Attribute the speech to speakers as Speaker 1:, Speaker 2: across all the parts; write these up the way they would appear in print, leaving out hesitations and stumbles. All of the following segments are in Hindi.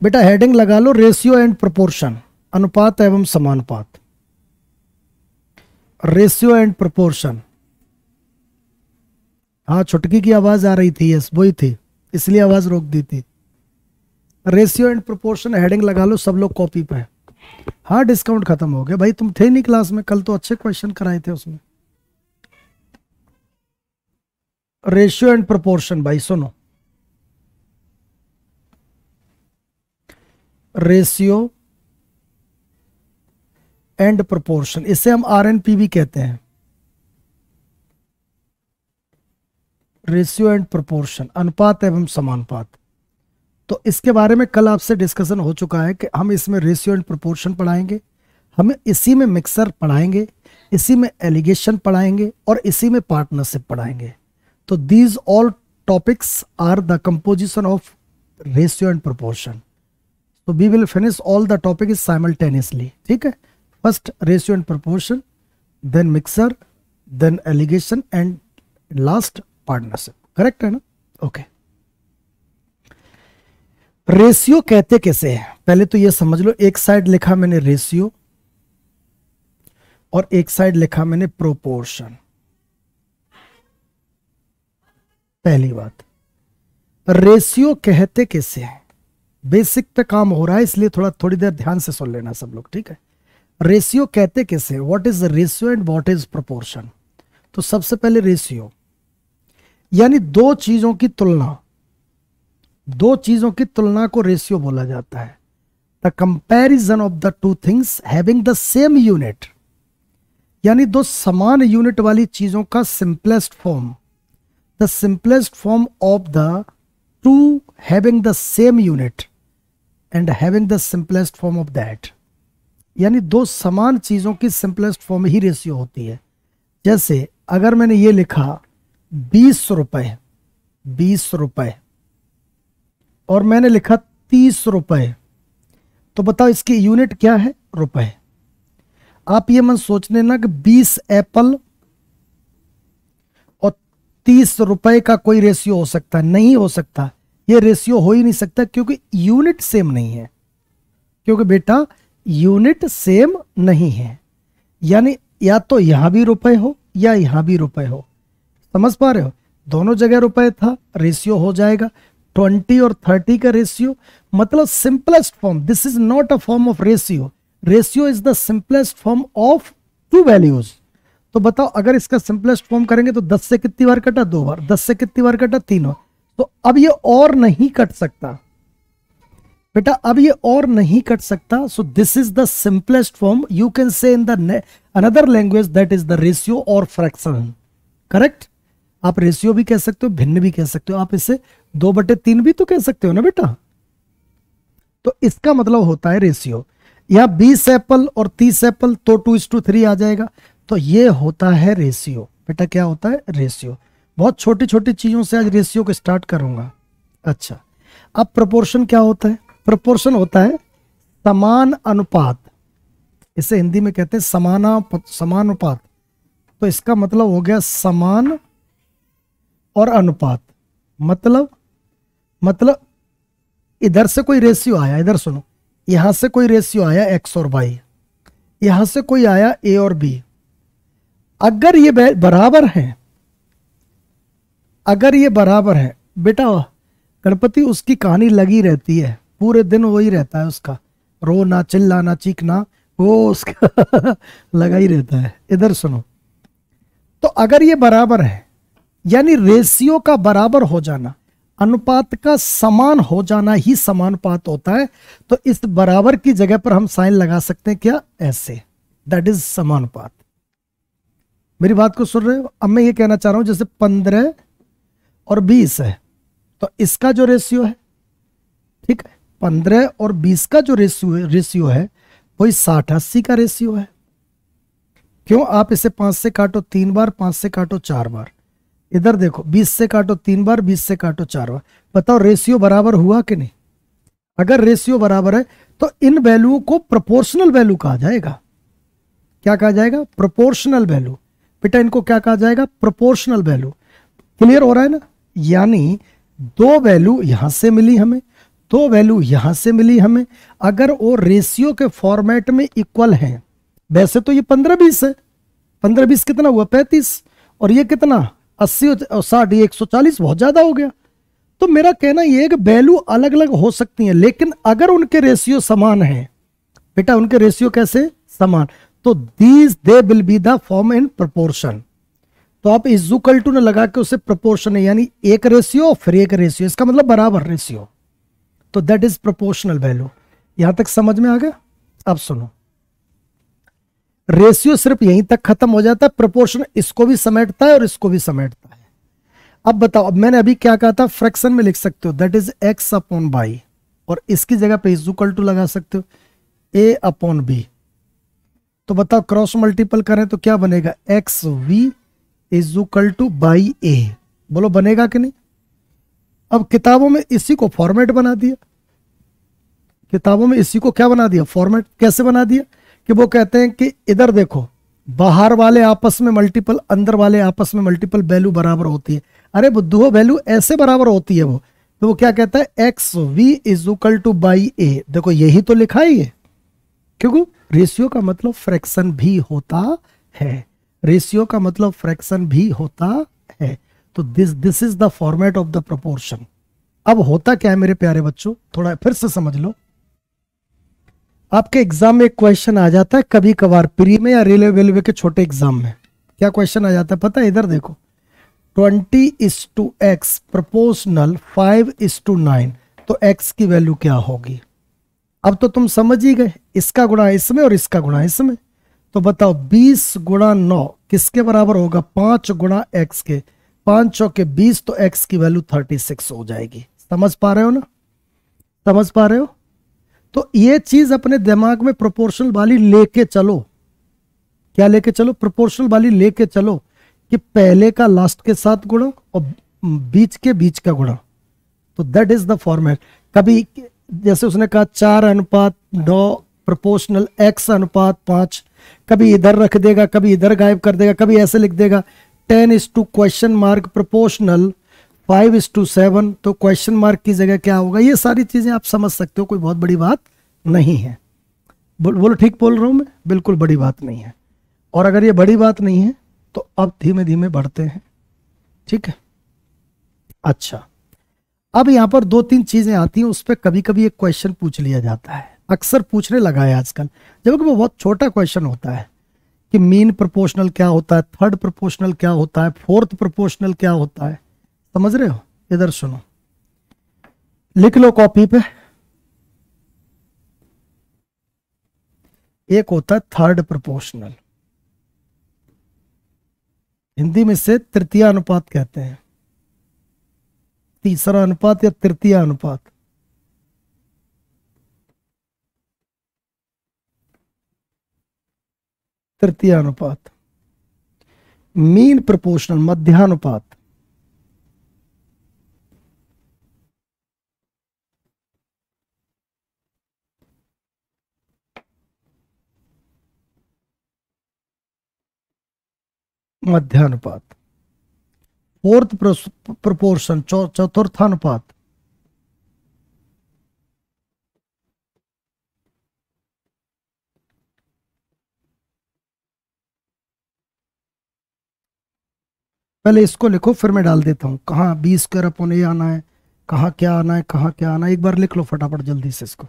Speaker 1: बेटा हेडिंग लगा लो रेशियो एंड प्रोपोर्शन, अनुपात एवं समानुपात। Ratio and proportion. हाँ छुटकी की आवाज आ रही थी, यस वही थी, इसलिए आवाज रोक दी थी। रेशियो एंड प्रोपोर्शन हेडिंग लगा लो सब लोग कॉपी पे। हाँ डिस्काउंट खत्म हो गया भाई, तुम थे नहीं क्लास में कल, तो अच्छे क्वेश्चन कराए थे उसमें। रेशियो एंड प्रोपोर्शन भाई सुनो, रेशियो एंड प्रोपोर्शन, इसे हम आरएनपी भी कहते हैं, रेशियो एंड प्रोपोर्शन, अनुपात एवं समानुपात। तो इसके बारे में कल आपसे डिस्कशन हो चुका है कि हम इसमें रेशियो एंड प्रोपोर्शन पढ़ाएंगे, हमें इसी में मिक्सर पढ़ाएंगे, इसी में एलिगेशन पढ़ाएंगे और इसी में पार्टनरशिप पढ़ाएंगे। तो these all topics are the composition of ratio and proportion. तो we will finish all the topic is simultaneously, ठीक है। First ratio and proportion, then mixture, then alligation and last partnership. Correct है ना? ओके। रेशियो कहते कैसे हैं पहले तो ये समझ लो। एक साइड लिखा मैंने रेशियो और एक साइड लिखा मैंने प्रोपोर्शन। पहली बात, रेशियो कहते कैसे हैं, बेसिक पे काम हो रहा है इसलिए थोड़ी देर ध्यान से सुन लेना सब लोग, ठीक है। रेशियो कहते कैसे, what is ratio and what is proportion. तो सबसे पहले रेशियो यानी दो चीजों की तुलना, दो चीजों की तुलना को रेशियो बोला जाता है। The comparison of the two things having the same unit, यानी दो समान यूनिट वाली चीजों का simplest form, the simplest form of the two having the same unit and having the simplest form of that, यानी दो समान चीजों की सिंपलेस्ट फॉर्म ही रेशियो होती है। जैसे अगर मैंने ये लिखा 20 रुपए, 20 रुपए और मैंने लिखा 30 रुपए, तो बताओ इसकी यूनिट क्या है, रुपए। आप ये मन सोचने ना कि 20 एप्पल और 30 रुपए का कोई रेशियो हो सकता है, नहीं हो सकता, ये रेशियो हो ही नहीं सकता क्योंकि यूनिट सेम नहीं है, क्योंकि बेटा यूनिट सेम नहीं है। यानी या तो यहां भी रुपए हो या यहां भी रुपए हो, समझ पा रहे हो, दोनों जगह रुपए था, रेशियो हो जाएगा 20 और 30 का रेशियो, मतलब simplest form. This is not a form of ratio, ratio is the simplest form of to values. तो बताओ अगर इसका सिंपलेस्ट फॉर्म करेंगे तो 10 से कितनी बार कटा, 2 बार, 10 से कितनी बार कटा, 3 बार। तो अब ये और नहीं कट सकता बेटा, अब ये और नहीं कट सकता। So this is the simplest form, you can say in the another language that is the ratio और फ्रैक्शन। करेक्ट, आप रेशियो भी कह सकते हो, भिन्न भी कह सकते हो, आप इसे 2/3 भी तो कह सकते हो ना बेटा। तो इसका मतलब होता है रेशियो। यहां 20 एप्पल और 30 एप्पल तो 2:3 आ जाएगा, तो ये होता है रेशियो। बेटा क्या होता है, रेशियो। बहुत छोटी छोटी चीजों से आज रेशियो को स्टार्ट करूंगा। अच्छा, अब प्रोपोर्शन क्या होता है, प्रोपोर्शन होता है समान अनुपात, इसे हिंदी में कहते हैं समानुपात। तो इसका मतलब हो गया समान और अनुपात, मतलब इधर से कोई रेशियो आया, इधर सुनो, यहां से कोई रेशियो आया x और y, यहां से कोई आया a और b। अगर ये बराबर है, अगर ये बराबर है बेटा, गणपति उसकी कहानी लगी रहती है, पूरे दिन वही रहता है उसका, रोना चिल्लाना चीखना वो उसका लगा ही रहता है। इधर सुनो, तो अगर ये बराबर है यानी रेशियो का बराबर हो जाना, अनुपात का समान हो जाना ही समानुपात होता है। तो इस बराबर की जगह पर हम साइन लगा सकते हैं क्या, ऐसे, दैट इज समानुपात। मेरी बात को सुन रहे हो? अब मैं ये कहना चाह रहा हूं जैसे 15 और 20 है, तो इसका जो रेशियो है, ठीक है, 15 और 20 का जो रेशियो है वही 60-80 का रेशियो है। क्यों, आप इसे 5 से काटो 3 बार, 5 से काटो 4 बार, इधर देखो 20 से काटो 3 बार, 20 से काटो 4 बार, बताओ रेशियो बराबर हुआ कि नहीं। अगर रेशियो बराबर है तो इन वैल्यू को प्रोपोर्शनल वैल्यू कहा जाएगा। क्या कहा जाएगा, प्रोपोर्शनल वैल्यू। बेटा इनको क्या कहा जाएगा, प्रोपोर्शनल वैल्यू। क्लियर हो रहा है ना? यानी दो वैल्यू यहां से मिली हमें, तो वैल्यू यहां से मिली हमें। अगर वो रेशियो के फॉर्मेट में इक्वल है, वैसे तो ये 15-20 है, 15-20 कितना हुआ 35, और ये कितना 80 और 60, ये 140 बहुत ज्यादा हो गया। तो मेरा कहना यह है कि वैल्यू अलग अलग हो सकती है, लेकिन अगर उनके रेशियो समान है, बेटा उनके रेशियो कैसे समान, तो these they will be the form in proportion. तो आप इक्वल टू ने लगा के उसे प्रोपोर्शन है, यानी एक रेशियो फिर एक रेशियो, इसका मतलब बराबर रेशियो, तो दैट इज प्रोपोर्शनल वैल्यू। यहां तक समझ में आ गया? अब सुनो, रेशियो सिर्फ यहीं तक खत्म हो जाता है, प्रोपोर्शन इसको भी समेटता है और इसको भी समेटता है। अब बताओ, अब मैंने अभी क्या कहा था, फ्रैक्शन में लिख सकते हो, that is X upon Y, और इसकी जगह पे इक्वल टू लगा सकते हो ए अपॉन बी। तो बताओ क्रॉस मल्टीपल करें तो क्या बनेगा, x v is equal to by a. बोलो बनेगा कि नहीं? अब किताबों में इसी को फॉर्मेट बना दिया, किताबों में इसी को क्या बना दिया, फॉर्मेट। कैसे बना दिया कि वो कहते हैं कि इधर देखो, बाहर वाले आपस में मल्टीपल, अंदर वाले आपस में मल्टीपल, वैल्यू बराबर होती है। अरे बुद्धू, वैल्यू ऐसे बराबर होती है वो, तो वो क्या कहता है, x v is equal to by a. देखो यही तो लिखा है ये, क्योंकि रेशियो का मतलब फ्रैक्शन भी होता है, रेशियो का मतलब फ्रैक्शन भी होता है। तो this is the format of the proportion. अब होता क्या है मेरे प्यारे बच्चों, थोड़ा फिर से समझ लो। आपके एग्जाम में एक क्वेश्चन आ जाता है कभी कभार, प्री में या रेलवे के छोटे एग्जाम में। क्या क्वेश्चन आ जाता है पता है? इधर देखो, 20:x प्रोपोर्शनल 5:9, तो x की वैल्यू क्या होगी? अब तो तुम समझ ही गए, इसका गुणा इसमें और इसका गुणा इसमें। तो बताओ 20 गुणा 9 किसके बराबर होगा, 5 गुणा x के, 5 चौके 20, तो x की वैल्यू 36 हो जाएगी। समझ पा रहे हो ना? समझ पा रहे हो? तो ये चीज अपने दिमाग में प्रोपोर्शनल वाली लेके चलो। क्या लेके चलो? प्रोपोर्शनल वाली लेके चलो, कि पहले का लास्ट के साथ गुणा और बीच के बीच का गुणा। तो दैट इज द फॉर्मेट। कभी जैसे उसने कहा 4:9 प्रोपोर्शनल x अनुपात 5, कभी इधर रख देगा, कभी इधर गायब कर देगा, कभी ऐसे लिख देगा 10:? प्रोपोर्शनल 5:7, तो क्वेश्चन मार्क की जगह क्या होगा? ये सारी चीजें आप समझ सकते हो, कोई बहुत बड़ी बात नहीं है। बोलो ठीक बोल रहा हूं मैं? बिल्कुल बड़ी बात नहीं है। और अगर ये बड़ी बात नहीं है तो अब धीमे धीमे बढ़ते हैं, ठीक है? अच्छा, अब यहां पर 2-3 चीजें आती हैं, उस पर कभी कभी एक क्वेश्चन पूछ लिया जाता है, अक्सर पूछने लगा है आजकल, जबकि वो बहुत छोटा क्वेश्चन होता है कि मीन प्रोपोर्शनल क्या होता है, थर्ड प्रोपोर्शनल क्या होता है, फोर्थ प्रोपोर्शनल क्या होता है। समझ रहे हो? इधर सुनो, लिख लो कॉपी पे। एक होता है थर्ड प्रोपोर्शनल, हिंदी में से तृतीय अनुपात कहते हैं, तीसरा अनुपात या तृतीय अनुपात। तृतीय अनुपात। मीन प्रोपोर्शनल मध्यानुपात। मध्यानुपात। फोर्थ प्रोपोर्शन चतुर्थानुपात। पहले इसको लिखो, फिर मैं डाल देता हूं कहाँ b² आना है, कहाँ क्या आना है, कहाँ क्या आना है। एक बार लिख लो फटाफट जल्दी से इसको।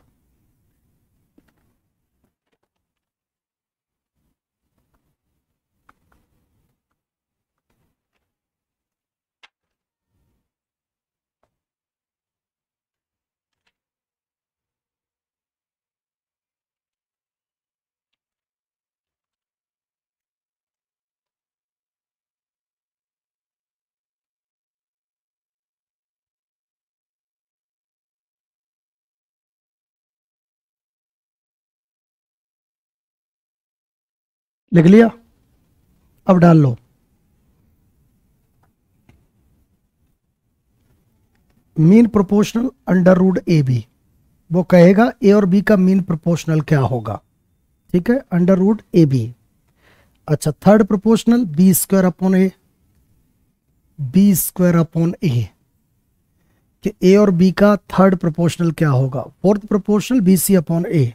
Speaker 1: लिख लिया? अब डाल लो। मीन प्रोपोर्शनल √AB, वो कहेगा ए और बी का मीन प्रोपोर्शनल क्या होगा, ठीक है? √AB। अच्छा, third proportional b² upon a, b² upon a. कि ए और बी का थर्ड प्रोपोर्शनल क्या होगा। Fourth proportional b c upon a,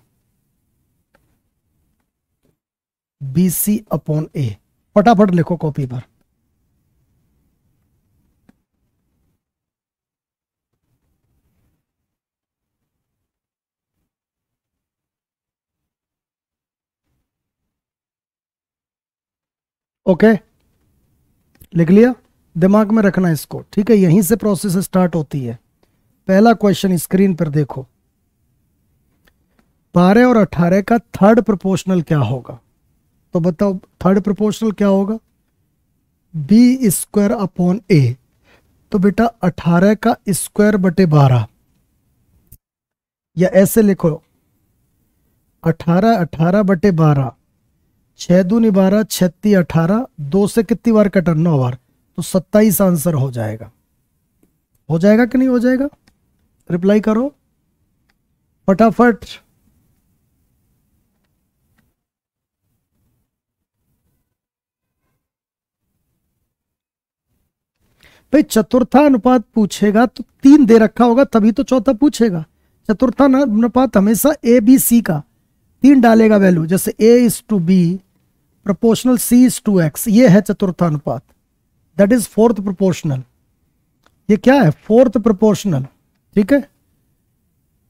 Speaker 1: B c upon a. फटाफट लिखो कॉपी पर। ओके, लिख लिया, दिमाग में रखना इसको, ठीक है। यहीं से प्रोसेस स्टार्ट होती है। पहला क्वेश्चन स्क्रीन पर देखो, 12 और 18 का थर्ड प्रोपोर्शनल क्या होगा। तो बताओ थर्ड प्रोपोर्शनल क्या होगा, बी स्क्वायर अपॉन ए। तो बेटा 18 का स्क्वायर बटे 12, या ऐसे लिखो 18 बटे 12, 6 दूनी 12, 36 18, 2 से कितनी बार कटा, 9 बार, तो 27 आंसर हो जाएगा। हो जाएगा कि नहीं हो जाएगा, रिप्लाई करो फटाफट। भाई चतुर्था अनुपात पूछेगा तो 3 दे रखा होगा तभी तो चौथा पूछेगा। चतुर्था अनुपात हमेशा ए बी सी का 3 डालेगा वैल्यू, जैसे a is to b proportional c is to x, ये है चतुर्था अनुपात, दैट इज फोर्थ प्रोपोर्शनल। ये क्या है, फोर्थ प्रोपोर्शनल, ठीक है।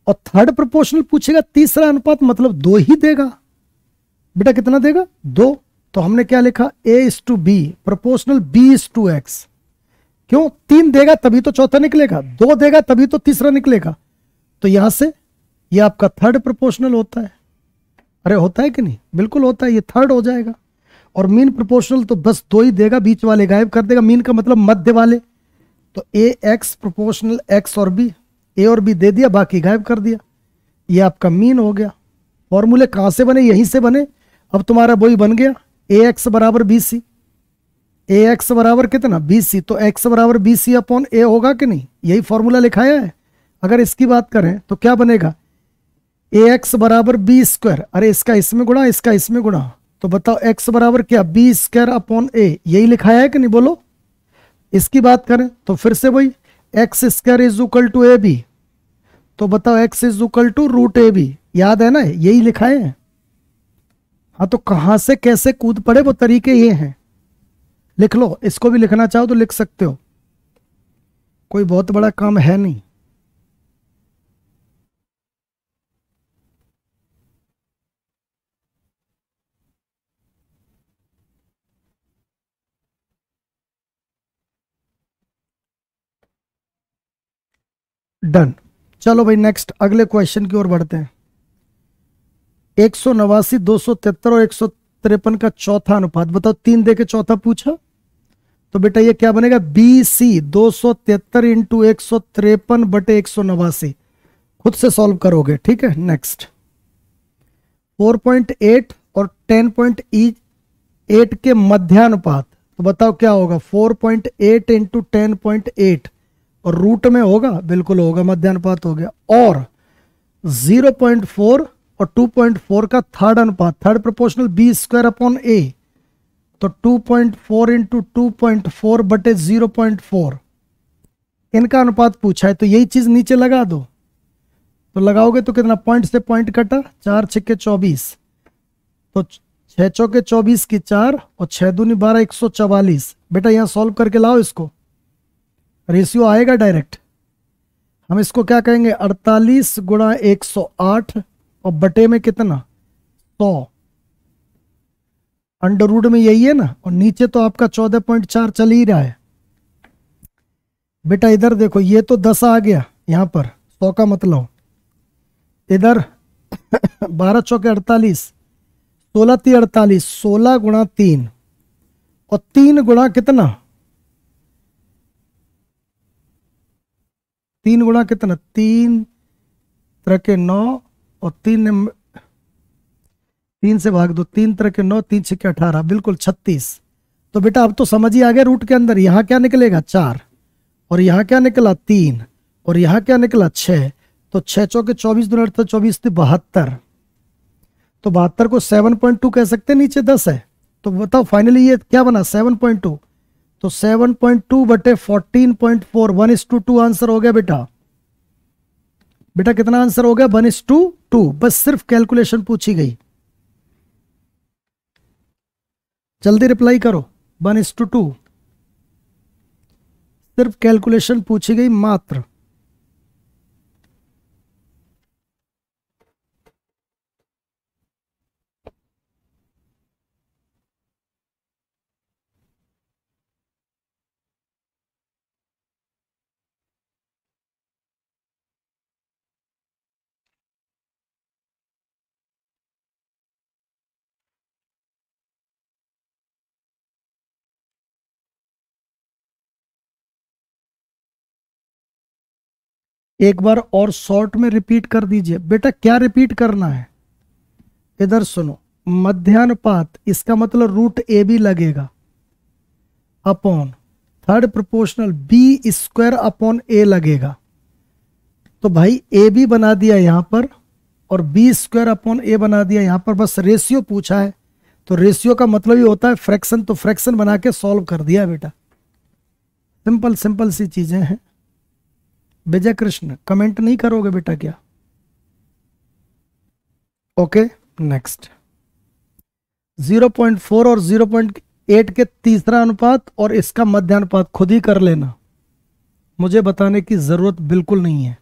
Speaker 1: और थर्ड प्रोपोर्शनल पूछेगा तीसरा अनुपात, मतलब 2 ही देगा। बेटा कितना देगा, 2। तो हमने क्या लिखा, a is to b proportional b is to x. क्यों, 3 देगा तभी तो चौथा निकलेगा, 2 देगा तभी तो तीसरा निकलेगा। तो यहां से ये आपका थर्ड प्रोपोर्शनल होता है। अरे होता है कि नहीं, बिल्कुल होता है, ये थर्ड हो जाएगा। और मीन प्रोपोर्शनल तो बस 2 ही देगा, बीच वाले गायब कर देगा। मीन का मतलब मध्य वाले, तो ए एक्स प्रोपोर्शनल एक्स और बी, ए और बी दे दिया, बाकी गायब कर दिया। ये आपका मीन हो गया। फॉर्मूले कहां से बने, यहीं से बने। अब तुम्हारा वही बन गया, ए एक्स बराबर बी सी, ए एक्स बराबर कितना, बी सी, तो एक्स बराबर बी सी अपॉन ए होगा कि नहीं, यही फॉर्मूला लिखाया है। अगर इसकी बात करें तो क्या बनेगा, ए एक्स बराबर बी स्क्वायर, अरे इसका इसमें गुणा, इसका इसमें गुणा, तो बताओ एक्स बराबर क्या, बी स्क्वायर अपॉन ए, यही लिखाया है कि नहीं, बोलो। इसकी बात करें तो फिर से वही, X square is equal to A B, तो बताओ X is equal to root A B, याद है ना, यही लिखाए हैं। हाँ, तो कहां से कैसे कूद पड़े वो तरीके ये हैं, लिख लो। इसको भी लिखना चाहो तो लिख सकते हो, कोई बहुत बड़ा काम है नहीं। डन। चलो भाई नेक्स्ट, अगले क्वेश्चन की ओर बढ़ते हैं। 189, 273 और 153 का चौथा अनुपात बताओ। 3 दे के चौथा पूछा, तो बेटा ये क्या बनेगा, बी सी 273 इंटू 153 बटे 189। खुद से सॉल्व करोगे, ठीक है। नेक्स्ट 4.8 और 10.8 के मध्यानुपात, तो बताओ क्या होगा, 4.8 इंटू 10.8, और रूट में होगा, बिल्कुल होगा, मध्यानुपात हो गया। और 0.4 और 2.4 का थर्ड अनुपात, third proportional b square upon a, तो 2.4 इंटू 2.4 बटे 0.4, इनका अनुपात पूछा है। तो यही चीज नीचे लगा दो, तो लगाओगे तो कितना, पॉइंट से पॉइंट कटा, 4 छक्के 24, तो 6 चौके 24 की 4 और 6 दूनी 12, 144। बेटा यहां सॉल्व करके लाओ इसको, रेशियो आएगा डायरेक्ट। हम इसको क्या कहेंगे, 48 गुणा 108 और बटे में कितना, 100। अंडर रूट में यही है ना, और नीचे तो आपका 14.4 चल ही रहा है। बेटा इधर देखो, ये तो 10 आ गया यहां पर, 100 का मतलब इधर 12 चौके 48, 16 3 48, 16 गुणा 3 और 3 गुणा कितना, 3 गुणा कितना, 3 तरह के 9 और 3 से भाग दो, 3 तरह के 9, 3 छक्के 18, बिल्कुल 36। तो बेटा अब तो समझ ही आ गया, रूट के अंदर यहां क्या निकलेगा, 4, और यहां क्या निकला, 3, और यहां क्या निकला, 6। तो 6 चौके 24 दूनी 24 थी 72, तो 72 को 7.2 कह सकते हैं, नीचे 10 है। तो बताओ फाइनली ये क्या बना, 7.2। तो 7.2 बटे 14.4, 1:2 आंसर हो गया बेटा। बेटा कितना आंसर हो गया? 1:2। बस सिर्फ कैलकुलेशन पूछी गई, जल्दी रिप्लाई करो। 1:2 सिर्फ कैलकुलेशन पूछी गई मात्र। एक बार और शॉर्ट में रिपीट कर दीजिए। बेटा क्या रिपीट करना है? इधर सुनो, मध्यानुपात इसका मतलब रूट ए बी लगेगा upon third proportional b square upon a लगेगा। तो भाई ए बी बना दिया यहां पर और बी स्क्वायर अपॉन ए बना दिया यहां पर। बस रेशियो पूछा है तो रेशियो का मतलब ही होता है फ्रैक्शन, तो फ्रैक्शन बना के सॉल्व कर दिया बेटा। सिंपल सिंपल सी चीजें हैं। विजय कृष्ण कमेंट नहीं करोगे बेटा क्या? Okay next. 0.4 और 0.8 के तीसरा अनुपात और इसका मध्यानुपात खुद ही कर लेना, मुझे बताने की जरूरत बिल्कुल नहीं है।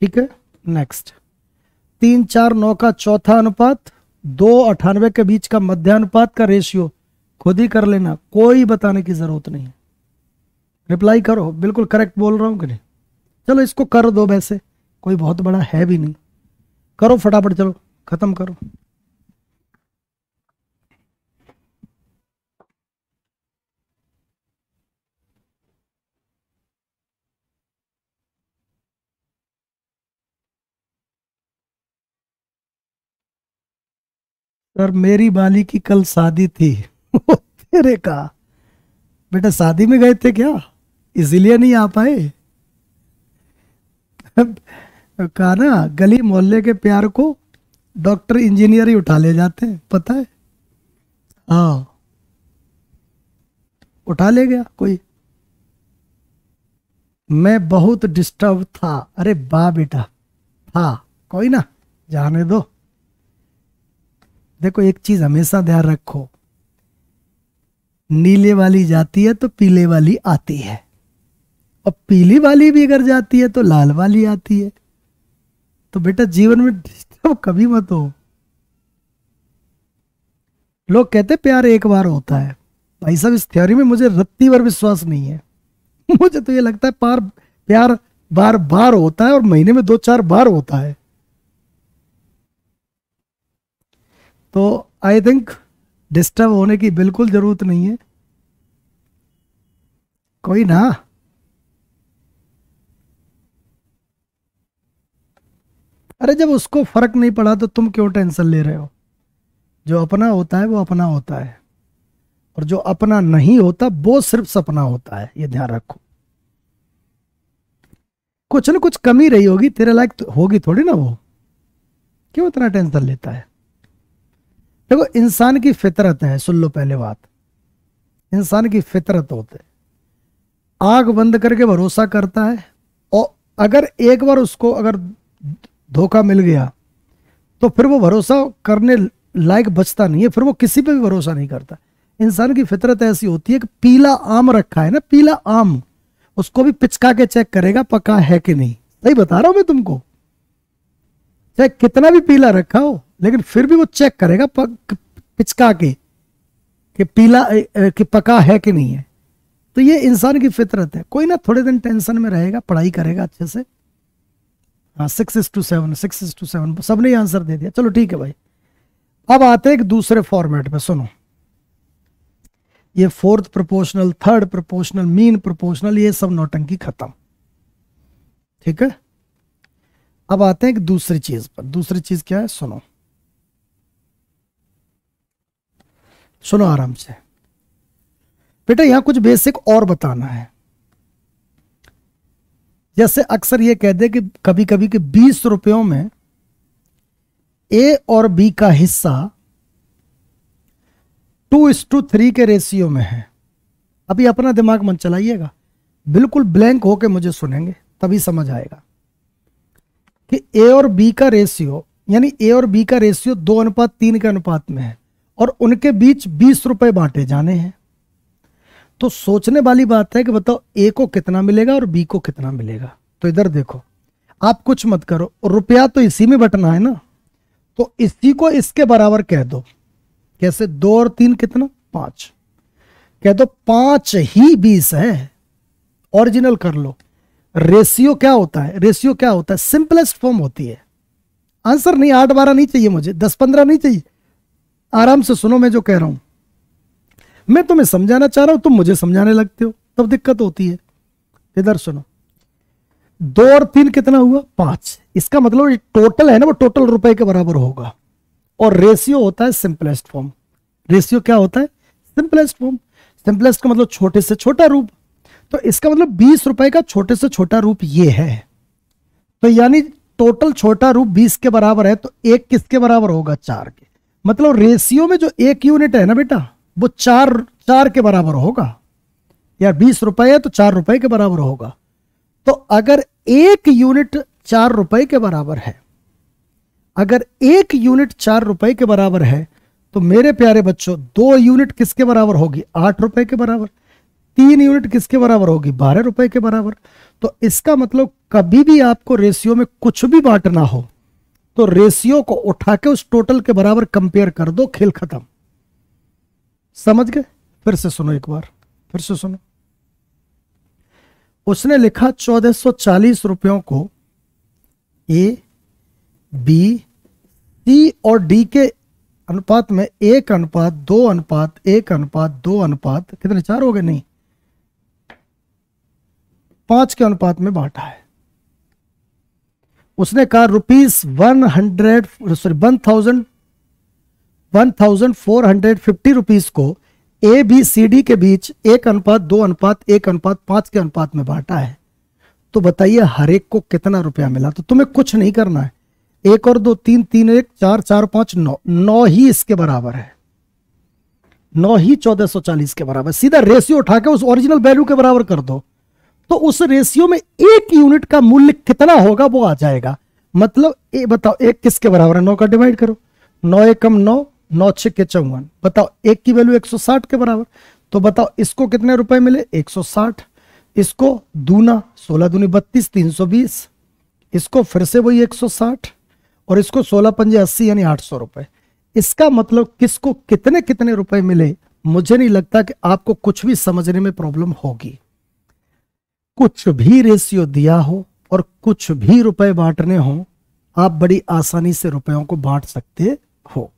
Speaker 1: ठीक है नेक्स्ट। 3, 4, 9 का चौथा अनुपात, 2, 98 के बीच का मध्यानुपात का रेशियो खुद ही कर लेना, कोई बताने की जरूरत नहीं है। रिप्लाई करो, बिल्कुल करेक्ट बोल रहा हूं कि नहीं? चलो इसको कर दो, वैसे कोई बहुत बड़ा है भी नहीं। करो फटाफट, चलो खत्म करो। सर मेरी बाली की कल शादी थी। तेरे का बेटा शादी में गए थे क्या, इसीलिए नहीं आ पाए? कहा ना, गली मोहल्ले के प्यार को डॉक्टर इंजीनियर ही उठा ले जाते हैं, पता है? हाँ उठा ले गया कोई। मैं बहुत डिस्टर्ब था। अरे वाह बेटा, था कोई ना, जाने दो। देखो एक चीज हमेशा ध्यान रखो, नीले वाली जाती है तो पीले वाली आती है, और पीली वाली भी अगर जाती है तो लाल वाली आती है। तो बेटा जीवन में डिस्टर्ब कभी मत हो। लोग कहते प्यार एक बार होता है, भाई साहब इस थ्योरी में मुझे रत्ती भर विश्वास नहीं है। मुझे तो ये लगता है प्यार बार बार होता है और महीने में 2-4 बार होता है। तो आई थिंक डिस्टर्ब होने की बिल्कुल जरूरत नहीं है, कोई ना। अरे जब उसको फर्क नहीं पड़ा तो तुम क्यों टेंशन ले रहे हो? जो अपना होता है वो अपना होता है, और जो अपना नहीं होता वो सिर्फ सपना होता है, ये ध्यान रखो। कुछ ना कुछ कमी रही होगी, तेरे लायक तो होगी थोड़ी ना वो, क्यों इतना टेंशन लेता है? देखो इंसान की फितरत है, सुन लो पहले बात, इंसान की फितरत होते है आंख बंद करके भरोसा करता है, और अगर एक बार उसको अगर धोखा मिल गया तो फिर वो भरोसा करने लायक बचता नहीं है, फिर वो किसी पे भी भरोसा नहीं करता। इंसान की फितरत ऐसी होती है कि पीला आम रखा है ना, पीला आम, उसको भी पिचका के चेक करेगा पका है कि नहीं। सही बता रहा हूं मैं तुमको, चाहे कितना भी पीला रखा हो लेकिन फिर भी वो चेक करेगा पिचका के कि पीला कि पका है कि नहीं है। तो ये इंसान की फितरत है। कोई ना, थोड़े दिन टेंशन में रहेगा, पढ़ाई करेगा अच्छे से। हाँ 6:7, 6:7 सबने आंसर दे दिया। चलो ठीक है भाई, अब आते हैं एक दूसरे फॉर्मेट में। सुनो, ये fourth proportional, third proportional, mean proportional, ये सब नौटंकी खत्म। ठीक है, अब आते हैं एक दूसरी चीज पर। दूसरी चीज क्या है? सुनो सुनो आराम से बेटा, यहां कुछ बेसिक और बताना है। जैसे अक्सर ये कह दे कि कभी कभी कि 20 रुपयों में ए और बी का हिस्सा 2:3 के रेशियो में है। अभी अपना दिमाग मत चलाइएगा, बिल्कुल ब्लैंक होके मुझे सुनेंगे तभी समझ आएगा कि ए और बी का रेशियो, यानी ए और बी का रेशियो 2:3 के अनुपात में है और उनके बीच 20 रुपए बांटे जाने हैं। तो सोचने वाली बात है कि बताओ ए को कितना मिलेगा और बी को कितना मिलेगा। तो इधर देखो, आप कुछ मत करो, रुपया तो इसी में बटना है ना, तो इसी को इसके बराबर कह दो। कैसे? 2 और 3 कितना? 5 कह दो, 5 ही 20 है। ओरिजिनल कर लो। रेशियो क्या होता है? रेशियो क्या होता है? सिंपलेस्ट फॉर्म होती है। आंसर नहीं 8-12 नहीं चाहिए मुझे, 10-15 नहीं चाहिए। आराम से सुनो मैं जो कह रहा हूं, मैं तुम्हें समझाना चाह रहा हूं, तुम मुझे समझाने लगते हो, तब दिक्कत होती है। इधर सुनो, 2 और 3 कितना हुआ? 5। इसका मतलब टोटल है ना, वो टोटल रुपए के बराबर होगा। और रेशियो होता है सिंपलेस्ट फॉर्म। रेशियो क्या होता है? Simplest form. सिंपलेस्ट का मतलब छोटे से छोटा रूप। तो इसका मतलब 20 रुपए का छोटे से छोटा रूप ये है। तो यानी टोटल छोटा रूप 20 के बराबर है, तो एक किसके बराबर होगा? 4 के। मतलब रेशियो में जो एक यूनिट है ना बेटा, वो 4 के बराबर होगा। यार 20 रुपए है तो 4 रुपए के बराबर होगा। तो अगर एक यूनिट 4 रुपए के बराबर है, अगर एक यूनिट 4 रुपए के बराबर है, तो मेरे प्यारे बच्चों 2 यूनिट किसके बराबर होगी? 8 रुपए के बराबर। 3 यूनिट किसके बराबर होगी? 12 रुपए के बराबर। तो इसका मतलब कभी भी आपको रेशियो में कुछ भी बांटना हो तो रेशियो को उठा के उस टोटल के बराबर कंपेयर कर दो, खेल खत्म। समझ गए? फिर से सुनो एक बार, फिर से सुनो। उसने लिखा 1440 रुपयों को ए, बी, सी और डी के अनुपात में 1:2:1:2 कितने? 4 हो गए? नहीं, 5 के अनुपात में बांटा है। उसने कहा ₹1450 रुपीस को ए बी सी डी के बीच 1:2:1:5 के अनुपात में बांटा है। तो बताइए हर एक को कितना रुपया मिला? तो तुम्हें कुछ नहीं करना है, 1 और 2 3 3 1 4 4 5 9 ही इसके बराबर है। 9 ही 1440 के बराबर। सीधा रेशियो उठा के उस ओरिजिनल वैल्यू के बराबर कर दो, तो उस रेशियो में एक यूनिट का मूल्य कितना होगा वो आ जाएगा। मतलब बताओ एक किसके बराबर है? 9 का डिवाइड करो, 9 एकम 9, 9 6 54। बताओ एक की वैल्यू 160 के बराबर। तो बताओ इसको कितने रुपए मिले? 160। इसको दूना, 16 दूनी 32, 320। इसको फिर से वही 160 और इसको 16 पंजे 80 यानी 800 रुपए। इसका मतलब किसको कितने कितने रुपए मिले? मुझे नहीं लगता कि आपको कुछ भी समझने में प्रॉब्लम होगी। कुछ भी रेशियो दिया हो और कुछ भी रुपए बांटने हो, आप बड़ी आसानी से रुपयों को बांट सकते हो।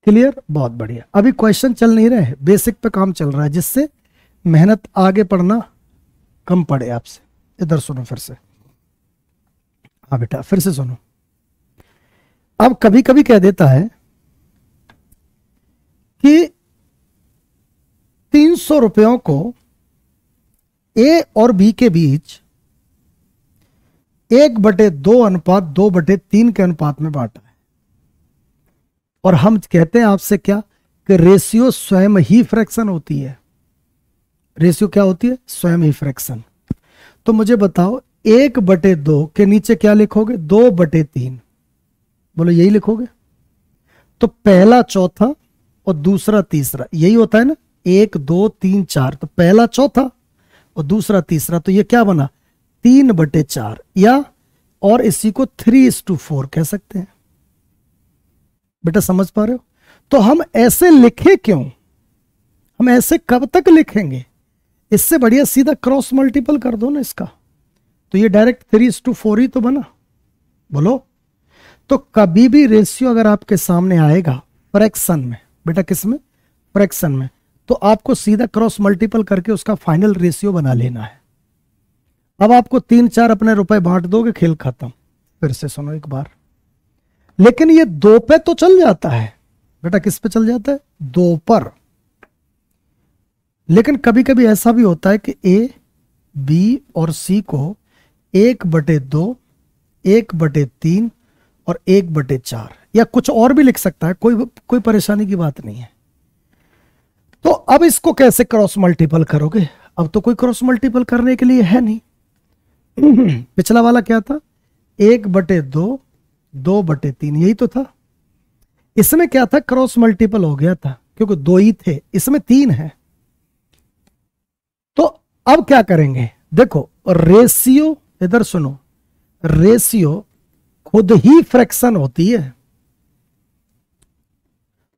Speaker 1: क्लियर? बहुत बढ़िया। अभी क्वेश्चन चल नहीं रहे, बेसिक पे काम चल रहा है, जिससे मेहनत आगे पढ़ना कम पड़े आपसे। इधर सुनो फिर से। हाँ बेटा फिर से सुनो। अब कभी कभी कह देता है कि 300 रुपयों को ए और बी के बीच 1/2:2/3 के अनुपात में बांटा है। और हम कहते हैं आपसे क्या कि रेशियो स्वयं ही फ्रैक्शन होती है। रेशियो क्या होती है? स्वयं ही फ्रैक्शन। तो मुझे बताओ 1/2 के नीचे क्या लिखोगे? 2/3। बोलो यही लिखोगे? तो पहला चौथा और दूसरा तीसरा यही होता है ना, 1 2 3 4। तो पहला चौथा और दूसरा तीसरा, तो ये क्या बना? 3/4, या और इसी को 3:4 कह सकते हैं। बेटा समझ पा रहे हो? तो हम ऐसे लिखे क्यों? हम ऐसे कब तक लिखेंगे? इससे बढ़िया सीधा क्रॉस मल्टीपल कर दो ना इसका, तो ये डायरेक्ट 3:4 ही तो बना। बोलो। तो कभी भी रेशियो अगर आपके सामने आएगा फ्रैक्शन में, बेटा किस में? फ्रैक्शन में, तो आपको सीधा क्रॉस मल्टीपल करके उसका फाइनल रेशियो बना लेना है। अब आपको 3-4 अपने रुपए बांट दोगे, खेल खत्म। फिर से सुनो एक बार। लेकिन ये 2 पे तो चल जाता है बेटा। किस पे चल जाता है? 2 पर। लेकिन कभी कभी ऐसा भी होता है कि ए, बी और सी को 1/2, 1/3 और 1/4 या कुछ और भी लिख सकता है, कोई परेशानी की बात नहीं है। तो अब इसको कैसे क्रॉस मल्टीपल करोगे? अब तो कोई क्रॉस मल्टीपल करने के लिए है नहीं। पिछला वाला क्या था? 1/2, 2/3, यही तो था। इसमें क्या था? क्रॉस मल्टीपल हो गया था क्योंकि 2 ही थे, इसमें 3 है। तो अब क्या करेंगे? देखो रेशियो, इधर सुनो, रेशियो खुद ही फ्रैक्शन होती है,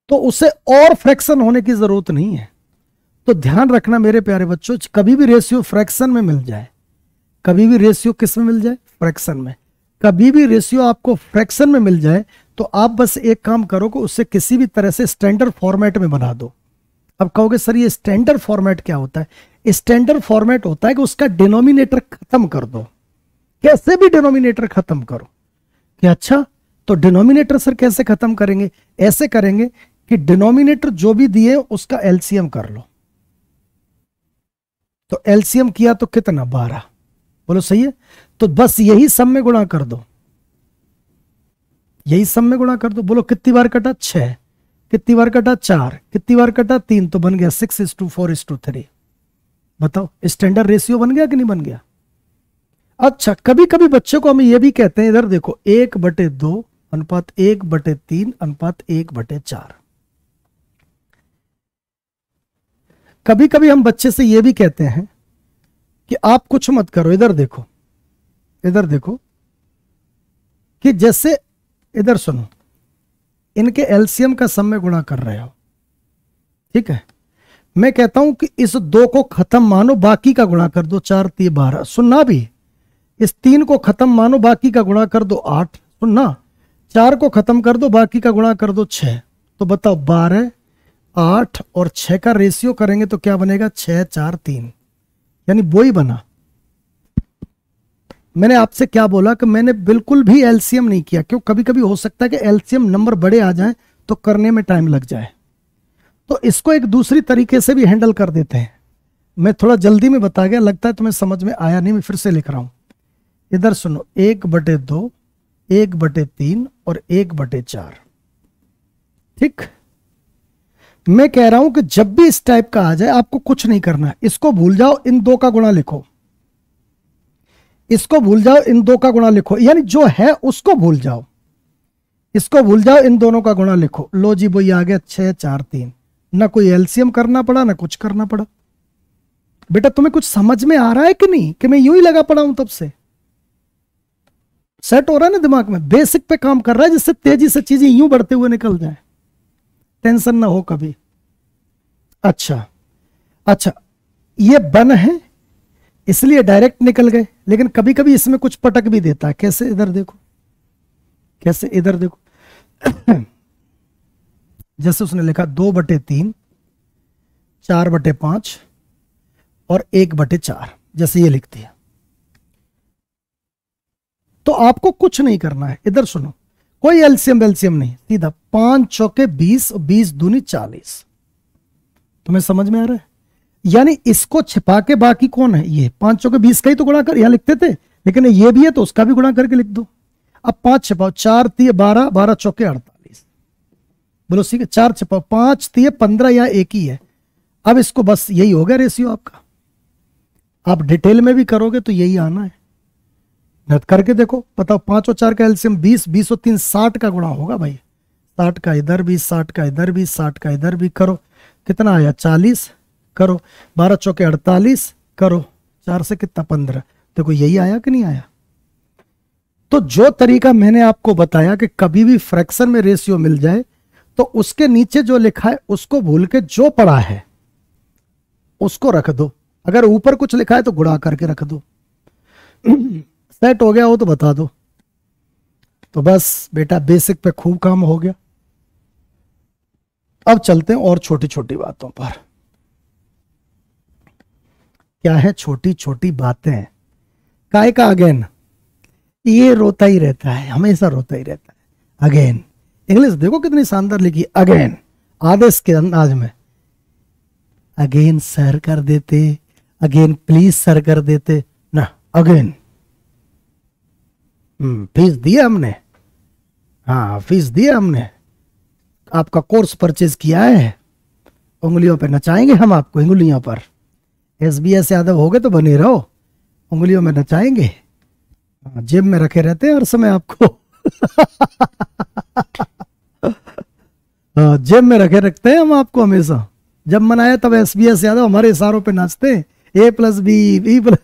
Speaker 1: तो उसे और फ्रैक्शन होने की जरूरत नहीं है। तो ध्यान रखना मेरे प्यारे बच्चों, कभी भी रेशियो फ्रैक्शन में मिल जाए, कभी भी रेशियो किस में मिल जाए? फ्रैक्शन में। कभी भी रेशियो आपको फ्रैक्शन में मिल जाए तो आप बस एक काम करो कि उससे किसी भी तरह से स्टैंडर्ड फॉर्मेट में बना दो। अब कहोगे सर ये स्टैंडर्ड फॉर्मेट क्या होता है? स्टैंडर्ड फॉर्मेट होता है कि उसका डिनोमिनेटर खत्म कर दो, कैसे भी डिनोमिनेटर खत्म करो। कि अच्छा तो डिनोमिनेटर सर कैसे खत्म करेंगे? ऐसे करेंगे कि डिनोमिनेटर जो भी दिए उसका एलसीएम कर लो। तो एलसीएम किया तो कितना? 12। बोलो सही है? तो बस यही सम में गुणा कर दो, यही सम में गुणा कर दो। बोलो कितनी बार कटा? 6। कितनी बार कटा? 4। कितनी बार कटा? 3। तो बन गया 6:4:3। बताओ स्टैंडर्ड रेशियो बन गया कि नहीं बन गया? अच्छा कभी कभी बच्चों को हम ये भी कहते हैं, इधर देखो 1/2 अनुपात 1/3 अनुपात 1/4। कभी कभी हम बच्चे से ये भी कहते हैं कि आप कुछ मत करो, इधर देखो, इधर देखो, कि जैसे इधर सुनो, इनके एलसीएम का सम में गुणा कर रहे हो, ठीक है? मैं कहता हूं कि इस 2 को खत्म मानो, बाकी का गुणा कर दो, 4 3 12। सुनना भी, इस 3 को खत्म मानो, बाकी का गुणा कर दो 8। सुनना, 4 को खत्म कर दो, बाकी का गुणा कर दो 6। तो बताओ 12, 8 और 6 का रेशियो करेंगे तो क्या बनेगा? 6 4 3, यानी वो ही बना। मैंने आपसे क्या बोला कि मैंने बिल्कुल भी एलसीएम नहीं किया, क्यों? कभी कभी हो सकता है कि एलसीएम नंबर बड़े आ जाएं तो करने में टाइम लग जाए। तो इसको एक दूसरी तरीके से भी हैंडल कर देते हैं। मैं थोड़ा जल्दी में बता गया, लगता है तुम्हें समझ में आया नहीं, मैं फिर से लिख रहा हूं। इधर सुनो, 1/2, 1/3 और 1/4। ठीक, मैं कह रहा हूं कि जब भी इस टाइप का आ जाए आपको कुछ नहीं करना है, इसको भूल जाओ, इन 2 का गुणा लिखो, इसको भूल जाओ, इन 2 का गुणा लिखो, यानी जो है उसको भूल जाओ, इसको भूल जाओ, इन दोनों का गुणा लिखो। लो जी वो आ गया 6 4 3। ना कोई एलसीएम करना पड़ा, ना कुछ करना पड़ा। बेटा तुम्हें कुछ समझ में आ रहा है कि नहीं, कि मैं यूं ही लगा पड़ा हूं तब से? सेट हो रहा है ना दिमाग में? बेसिक पे काम कर रहा है जिससे तेजी से चीजें यूं बढ़ते हुए निकल जाए, टेंशन ना हो कभी। अच्छा अच्छा, ये बन है इसलिए डायरेक्ट निकल गए, लेकिन कभी कभी इसमें कुछ पटक भी देता है। कैसे? इधर देखो, कैसे? इधर देखो, जैसे उसने लिखा 2/3, 4/5 और 1/4, जैसे ये लिखती है। तो आपको कुछ नहीं करना है, इधर सुनो, कोई एलसीएम वेलसीएम नहीं, सीधा 5 चौके 20, 20 दूनी 40। तुम्हें समझ में आ रहा है? यानी इसको छिपा के बाकी कौन है? ये 5 चौके 20 का ही तो गुणा कर, यहां लिखते थे, लेकिन ये भी है तो उसका भी गुणा करके लिख दो। अब 5 छिपाओ, 4 3 12, 12 चौके 48। बोलो ठीक है, 4 छिपाओ, 5 3 15, या एक ही है। अब इसको बस यही हो गया रेशियो आपका। आप डिटेल में भी करोगे तो यही आना है, नत करके देखो, बताओ 5 और 4 का एलसीएम 20, 20 और 3 60 का गुणा होगा भाई। 60 का इधर भी, 60 का इधर भी, 60 का इधर भी, करो कितना आया? 40, करो 12 चौके 48, करो 4 से कितना? 15। देखो यही आया कि नहीं आया? तो जो तरीका मैंने आपको बताया कि कभी भी फ्रैक्शन में रेशियो मिल जाए तो उसके नीचे जो लिखा है उसको भूल के जो पड़ा है उसको रख दो, अगर ऊपर कुछ लिखा है तो गुणा करके रख दो। सेट हो गया हो तो बता दो। तो बस बेटा बेसिक पे खूब काम हो गया। अब चलते हैं और छोटी छोटी बातों पर। क्या है छोटी छोटी बातें? काय का अगेन, ये रोता ही रहता है, हमेशा रोता ही रहता है। अगेन, इंग्लिश देखो कितनी शानदार लिखी, अगेन, आदेश के अंदाज में। अगेन सर कर देते, अगेन प्लीज सर कर देते ना, अगेन। फीस दिया हमने, हाँ फीस दिया हमने, आपका कोर्स परचेज किया है, उंगलियों पे नचाएंगे हम आपको, उंगलियों पर। SBS यादव हो गए तो बने रहो, उंगलियों में नचाएंगे। हाँ, जेब में रखे रहते हैं हर समय आपको। हाँ, जेब में रखे रखते हैं हम आपको हमेशा। जब मन आया तब SBS यादव हमारे इशारों पे नाचते हैं। A+B, B+।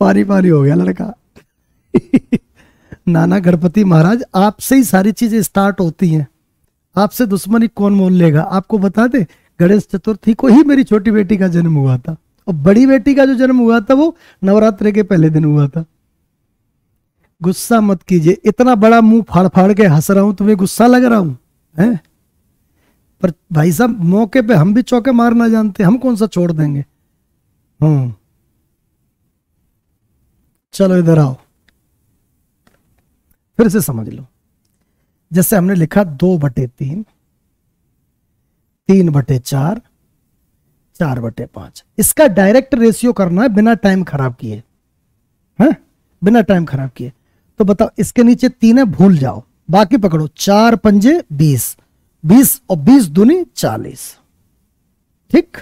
Speaker 1: पानी पानी हो गया लड़का। नाना गणपति महाराज, आपसे ही सारी चीजें स्टार्ट होती हैं। आपसे दुश्मनी कौन मोल लेगा। आपको बता दे, गणेश चतुर्थी को ही मेरी छोटी बेटी का जन्म हुआ था, और बड़ी बेटी का जो जन्म हुआ था वो नवरात्रि के पहले दिन हुआ था। गुस्सा मत कीजिए, इतना बड़ा मुंह फाड़ फाड़ के हंस रहा हूं, तुम्हें गुस्सा लग रहा हूं है? पर भाई साहब, मौके पे हम भी चौके मारना जानते हैं, हम कौन सा छोड़ देंगे। हम्म। चलो इधर आओ, फिर से समझ लो। जैसे हमने लिखा 2/3, 3/4, 4/5, इसका डायरेक्ट रेशियो करना है बिना टाइम खराब किए, है? बिना टाइम खराब किए। तो बताओ, इसके नीचे 3 है, भूल जाओ, बाकी पकड़ो। 4×5 = 20, 20 और 20×2 = 40। ठीक।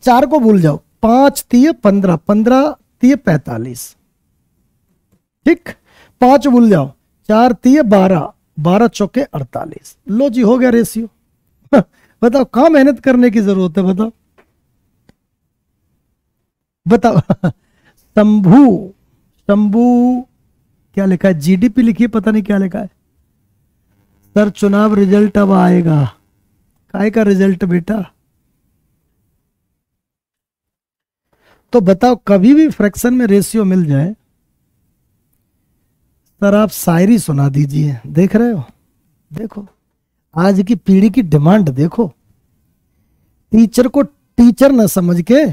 Speaker 1: 4 को भूल जाओ, 5×3 = 15, 15×3 = 45। ठीक। 5 भूल जाओ, 4×3 = 12, 12×4 = 48। लो जी, हो गया रेशियो। बताओ, कहां मेहनत करने की जरूरत है, बताओ बताओ। शंभू, शंभू, क्या लिखा है? GDP लिखिए, पता नहीं क्या लिखा है। सर चुनाव रिजल्ट अब आएगा। काय का रिजल्ट बेटा? तो बताओ, कभी भी फ्रैक्शन में रेशियो मिल जाए। सर आप शायरी सुना दीजिए। देख रहे हो, देखो आज की पीढ़ी की डिमांड देखो। टीचर को टीचर न समझ के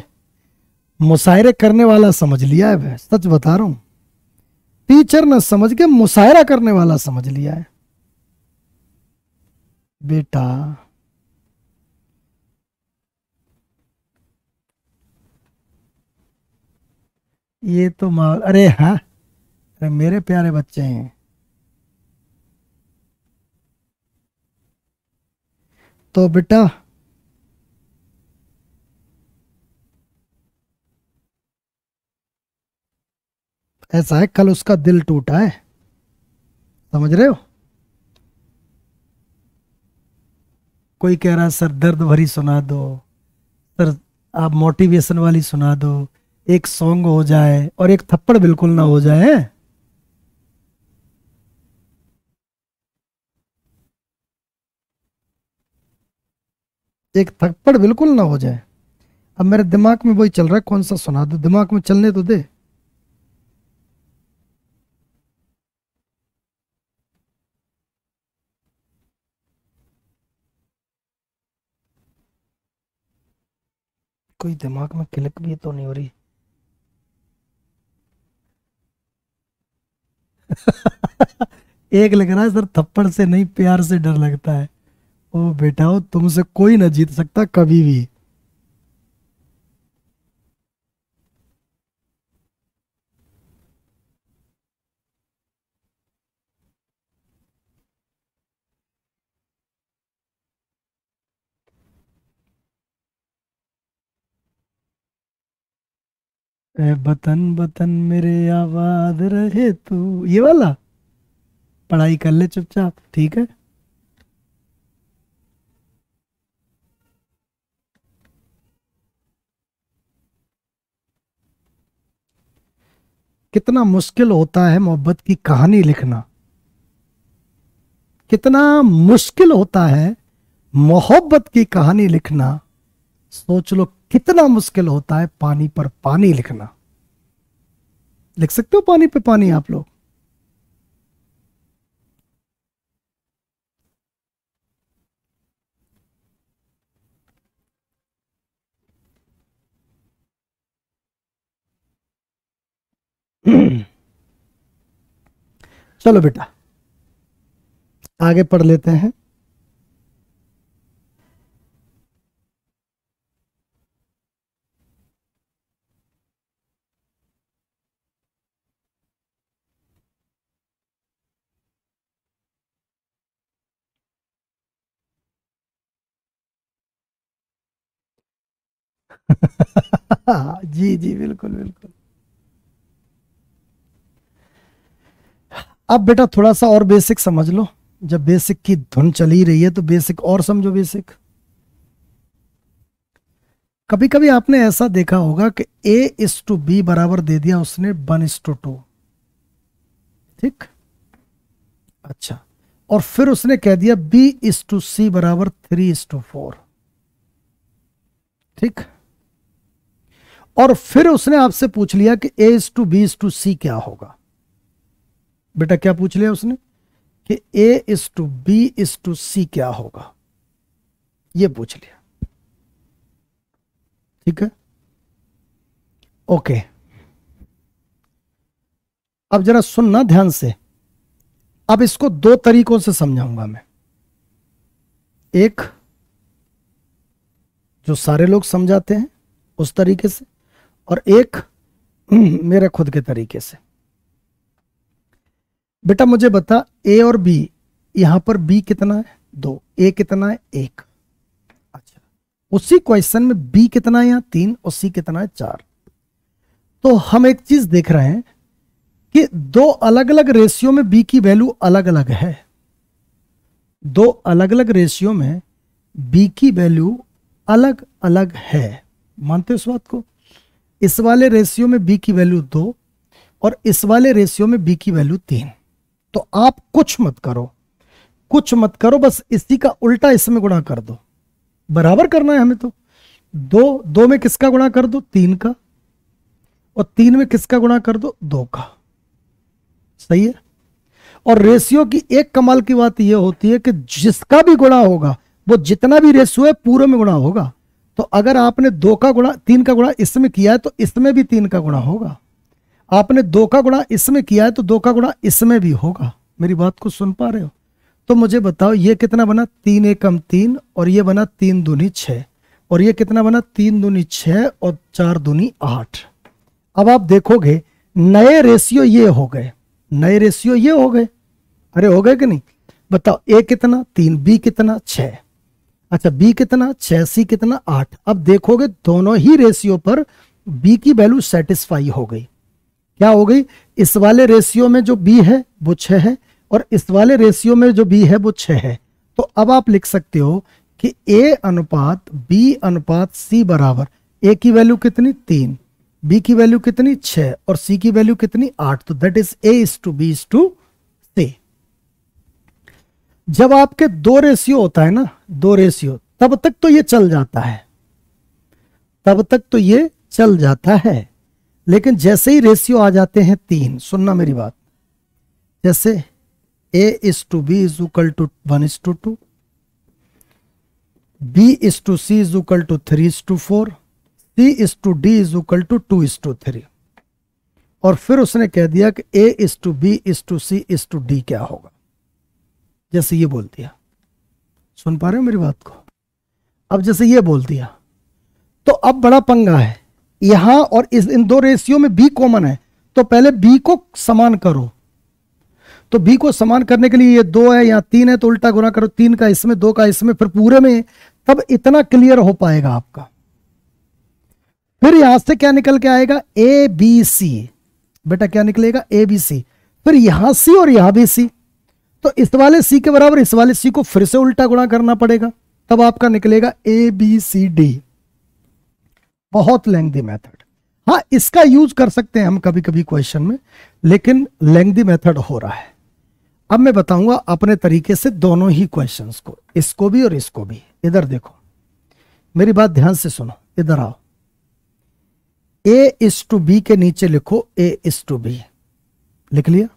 Speaker 1: मुशायरे करने वाला समझ लिया है। मैं सच बता रहा हूं, टीचर न समझ के मुशायरा करने वाला समझ लिया है बेटा। ये तो अरे हाँ, अरे मेरे प्यारे बच्चे हैं। तो बेटा, ऐसा है, कल उसका दिल टूटा है, समझ रहे हो? कोई कह रहा है सर दर्द भरी सुना दो, सर आप मोटिवेशन वाली सुना दो, एक सॉन्ग हो जाए और एक थप्पड़ बिल्कुल ना हो जाए। एक थप्पड़ बिल्कुल ना हो जाए। अब मेरे दिमाग में वही चल रहा है, कौन सा सुना दो, दिमाग में चलने तो दे। कोई दिमाग में क्लिक भी तो नहीं हो रही। एक लिख रहा है सर, थप्पड़ से नहीं प्यार से डर लगता है। ओ बेटा, ओ तुमसे कोई ना जीत सकता कभी भी। ए बतन बतन मेरे आबाद रहे तू, ये वाला। पढ़ाई कर ले चुपचाप, ठीक है? कितना मुश्किल होता है मोहब्बत की कहानी लिखना। कितना मुश्किल होता है मोहब्बत की कहानी लिखना। सोच लो कितना मुश्किल होता है पानी पर पानी लिखना। लिख सकते हो पानी पे पानी आप लोग? चलो बेटा, आगे पढ़ लेते हैं। जी जी बिल्कुल बिल्कुल। अब बेटा थोड़ा सा और बेसिक समझ लो, जब बेसिक की धुन चली रही है तो बेसिक और समझो बेसिक। कभी कभी आपने ऐसा देखा होगा कि A:B बराबर दे दिया उसने 1:2, ठीक, अच्छा, और फिर उसने कह दिया B:C बराबर 3:4, ठीक, और फिर उसने आपसे पूछ लिया कि A:B:C क्या होगा। बेटा क्या पूछ लिया उसने कि A:B:C क्या होगा, ये पूछ लिया, ठीक है, ओके। अब जरा सुनना ध्यान से, अब इसको दो तरीकों से समझाऊंगा मैं। एक जो सारे लोग समझाते हैं उस तरीके से, और एक मेरे खुद के तरीके से। बेटा मुझे बता ए और बी, यहां पर बी कितना है 2, ए कितना है 1, अच्छा, उसी क्वेश्चन में बी कितना है यहां 3 और सी कितना है 4। तो हम एक चीज देख रहे हैं कि दो अलग अलग रेशियो में बी की वैल्यू अलग अलग है, दो अलग अलग रेशियो में बी की वैल्यू अलग अलग है, मानते हो इस बात को। इस वाले रेशियो में बी की वैल्यू 2 और इस वाले रेशियो में बी की वैल्यू 3। तो आप कुछ मत करो, कुछ मत करो, बस इसी का उल्टा इसमें गुणा कर दो, बराबर करना है हमें। तो दो में किसका गुणा कर दो 3 का, और 3 में किसका गुणा कर दो 2 का, सही है। और रेशियो की एक कमाल की बात यह होती है कि जिसका भी गुणा होगा वो जितना भी रेशियो है पूरे में गुणा होगा। तो अगर आपने 2 का गुणा 3 का गुणा इसमें किया है तो इसमें भी 3 का गुणा होगा, आपने 2 का गुणा इसमें किया है तो 2 का गुणा इसमें भी होगा। मेरी बात को सुन पा रहे हो। तो मुझे बताओ ये कितना बना 3 एकम 3 और ये बना 3 दूनी 6, और ये कितना बना 3 दूनी 6 और 4 दूनी 8। अब आप देखोगे नए रेशियो ये हो गए, नए रेशियो ये हो गए, अरे हो गए कि नहीं। बताओ ए कितना 3, बी कितना 6, अच्छा बी कितना 6, सी कितना 8। अब देखोगे दोनों ही रेशियो पर बी की वैल्यू सेटिस्फाई हो गई। क्या हो गई, इस वाले रेशियो में जो बी है वो 6 है और इस वाले रेशियो में जो बी है वो 6 है। तो अब आप लिख सकते हो कि ए अनुपात बी अनुपात सी बराबर, ए की वैल्यू कितनी 3, बी की वैल्यू कितनी 6 और सी की वैल्यू कितनी 8। तो दैट इज A:B:C। जब आपके दो रेशियो होता है ना, दो रेशियो, तब तक तो ये चल जाता है, तब तक तो ये चल जाता है। लेकिन जैसे ही रेशियो आ जाते हैं 3, सुनना मेरी बात, जैसे A:B = 1:2, B:C = 3:4, C:D = 2:3, और फिर उसने कह दिया कि A:B:C:D क्या होगा, जैसे ये बोल दिया। सुन पा रहे हो मेरी बात को। अब जैसे ये बोल दिया तो अब बड़ा पंगा है यहां, और इन दो रेशियो में बी कॉमन है, तो पहले बी को समान करो। तो बी को समान करने के लिए ये 2 है यहाँ 3 है, तो उल्टा गुना करो, 3 का इसमें 2 का इसमें, फिर पूरे में, तब इतना क्लियर हो पाएगा आपका। फिर यहां से क्या निकल के आएगा ABC, बेटा क्या निकलेगा ABC, फिर यहां सी और यहां भी सी, तो इस वाले सी के बराबर इस वाले सी को फिर से उल्टा गुणा करना पड़ेगा, तब आपका निकलेगा ABCD। बहुत लेंथी मेथड, हाँ इसका यूज कर सकते हैं हम कभी कभी क्वेश्चन में, लेकिन लेंथी मेथड हो रहा है। अब मैं बताऊंगा अपने तरीके से दोनों ही क्वेश्चंस को, इसको भी और इसको भी। इधर देखो मेरी बात ध्यान से सुनो, इधर आओ। A:B के नीचे लिखो A:B, लिख लिया।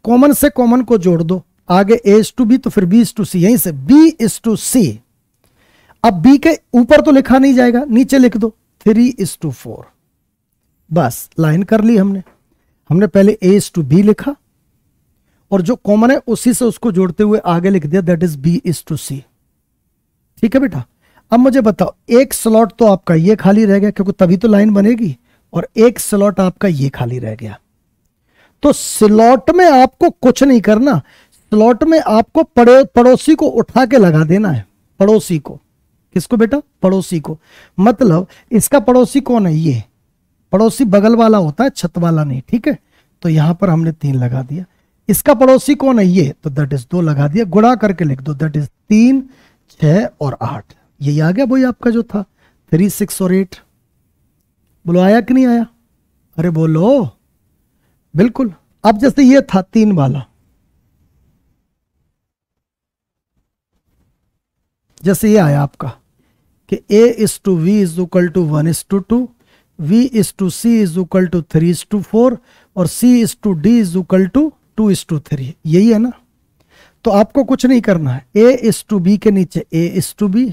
Speaker 1: कॉमन से कॉमन को जोड़ दो, आगे A:B तो फिर B:C, यहीं से B:C। अब B के ऊपर तो लिखा नहीं जाएगा, नीचे लिख दो 3:4, बस लाइन कर ली हमने। हमने पहले A:B लिखा और जो कॉमन है उसी से उसको जोड़ते हुए आगे लिख दिया, दैट इज B:C। ठीक है बेटा। अब मुझे बताओ एक स्लॉट तो आपका ये खाली रह गया, क्योंकि तभी तो लाइन बनेगी, और एक स्लॉट आपका ये खाली रह गया। तो स्लॉट में आपको कुछ नहीं करना, स्लॉट में आपको पड़ोसी को उठा के लगा देना है, पड़ोसी को। किसको बेटा? पड़ोसी को। मतलब इसका पड़ोसी कौन है? ये पड़ोसी बगल वाला होता है, छत वाला नहीं, ठीक है। तो यहां पर हमने 3 लगा दिया। इसका पड़ोसी कौन है? ये, तो दैट इज 2 लगा दिया, गुणा करके लिख दो, दैट इज 3, 6 और 8। यही आ गया वही आपका जो था 3, 6 और 8। बोलो आया कि नहीं आया? अरे बोलो, बिल्कुल। अब जैसे ये था 3 वाला, जैसे ये आया आपका कि a is to we is equal to 1:2, v is to c is equal to 3:4 और c is to d is equal to 2:3। यही है ना? तो आपको कुछ नहीं करना है। a इज टू b के नीचे a is to b,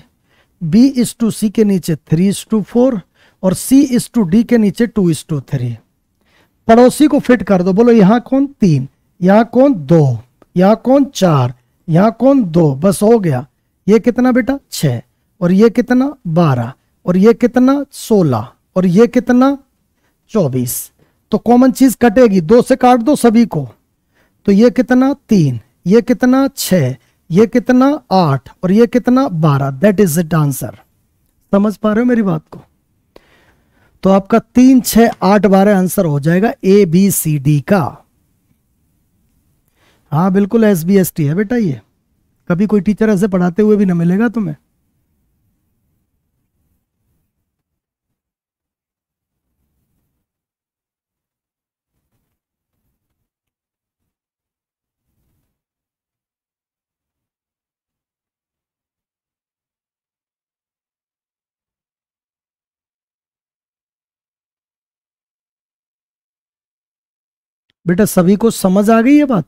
Speaker 1: b is to c के नीचे 3:4 और c इज टू d के नीचे 2:3। पड़ोसी को फिट कर दो। बोलो यहां कौन? 3, यहां कौन? 2, यहां कौन? 4, यहां कौन? 2। बस हो गया। ये कितना बेटा? 6 और ये कितना? 12 और ये कितना? 16 और ये कितना? 24। तो कॉमन चीज कटेगी, 2 से काट दो सभी को। तो ये कितना? 3, ये कितना? 6, ये कितना? 8 और ये कितना? 12। That is it answer. समझ पा रहे हो मेरी बात को? तो आपका 3, 6, 8, 12 आंसर हो जाएगा ABCD का। हाँ बिल्कुल SBST है बेटा ये। कभी कोई टीचर ऐसे पढ़ाते हुए भी ना मिलेगा तुम्हें। बेटा सभी को समझ आ गई ये बात?